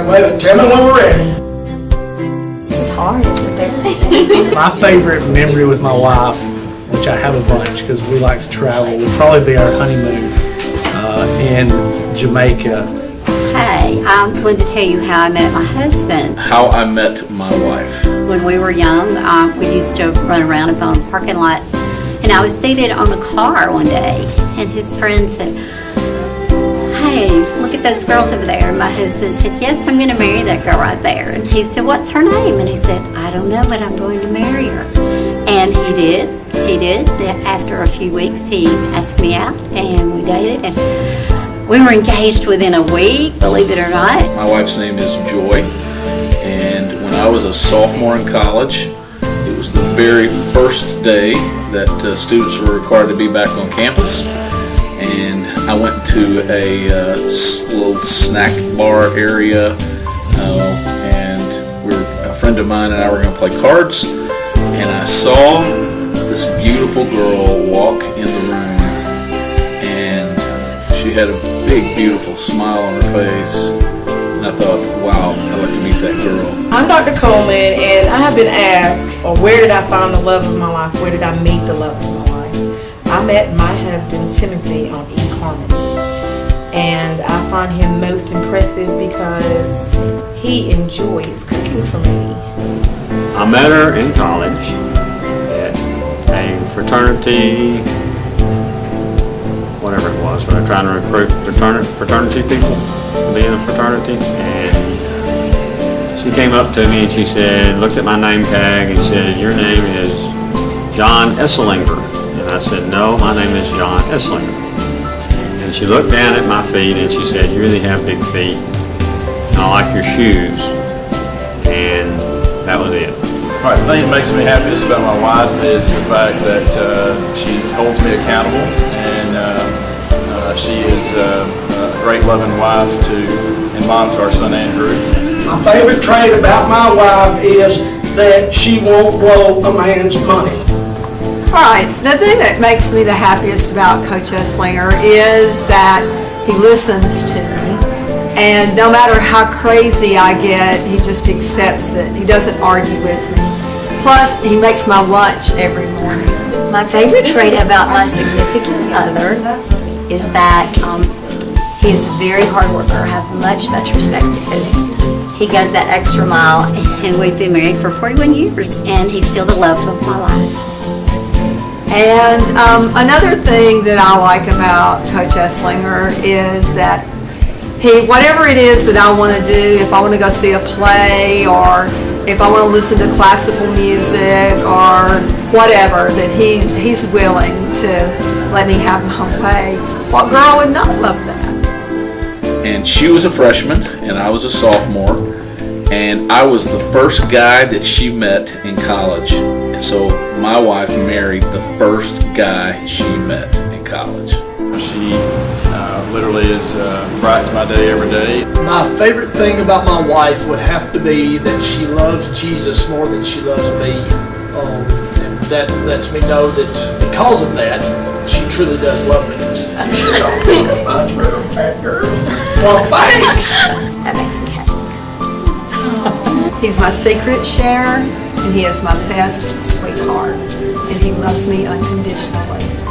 Well, tell me when we're ready. This is hard, isn't it? My favorite memory with my wife, which I have a bunch because we like to travel, would probably be our honeymoon in Jamaica. Hey, I wanted to tell you how I met my husband. How I met my wife. When we were young, we used to run around in the parking lot, and I was seated on a car one day, and his friend said, "Hey, look at those girls over there." And my husband said, "Yes, I'm going to marry that girl right there." And he said, "What's her name?" And he said, "I don't know, but I'm going to marry her." And he did. He did. After a few weeks, he asked me out, and we dated, and we were engaged within a week, believe it or not. My wife's name is Joy, and when I was a sophomore in college, it was the very first day that students were required to be back on campus. And I went to a little snack bar area, and a friend of mine and I were going to play cards, and I saw this beautiful girl walk in the room, and she had a big, beautiful smile on her face, and I thought, wow, I'd like to meet that girl. I'm Dr. Coleman, and I have been asked, where did I find the love of my life? Where did I meet the love of my life? I met my husband, Timothy, on eHarmony, and I find him most impressive because he enjoys cooking for me. I met her in college at a fraternity, whatever it was, we were trying to recruit fraternity people to be in a fraternity, and she came up to me and she said, looked at my name tag and said, "Your name is John Esslinger." And I said, "No, my name is John Esslinger." And she looked down at my feet and she said, "You really have big feet, and I like your shoes." And that was it. Right, the thing that makes me happiest about my wife is the fact that she holds me accountable, and she is a great loving wife and mom to our son Andrew. My favorite trait about my wife is that she won't blow a man's money. Right. The thing that makes me the happiest about Coach Esslinger is that he listens to me, and no matter how crazy I get, he just accepts it. He doesn't argue with me. Plus, he makes my lunch every morning. My favorite trait about my significant other is that he is a very hard worker. I have much respect because he goes that extra mile, and we've been married for 41 years, and he's still the love of my life. And another thing that I like about Coach Esslinger is that whatever it is that I want to do, if I want to go see a play, or if I want to listen to classical music or whatever, that he's willing to let me have my way. What girl would not love that? And she was a freshman and I was a sophomore, and I was the first guy that she met in college. And so my wife married the first guy she met in college. She literally brightens my day every day. My favorite thing about my wife would have to be that she loves Jesus more than she loves me. And that lets me know that because of that, she truly does love me. You should don't be a much better fat girl. Well, thanks. That makes me happy. He's my secret share, and he is my best sweetheart, and he loves me unconditionally.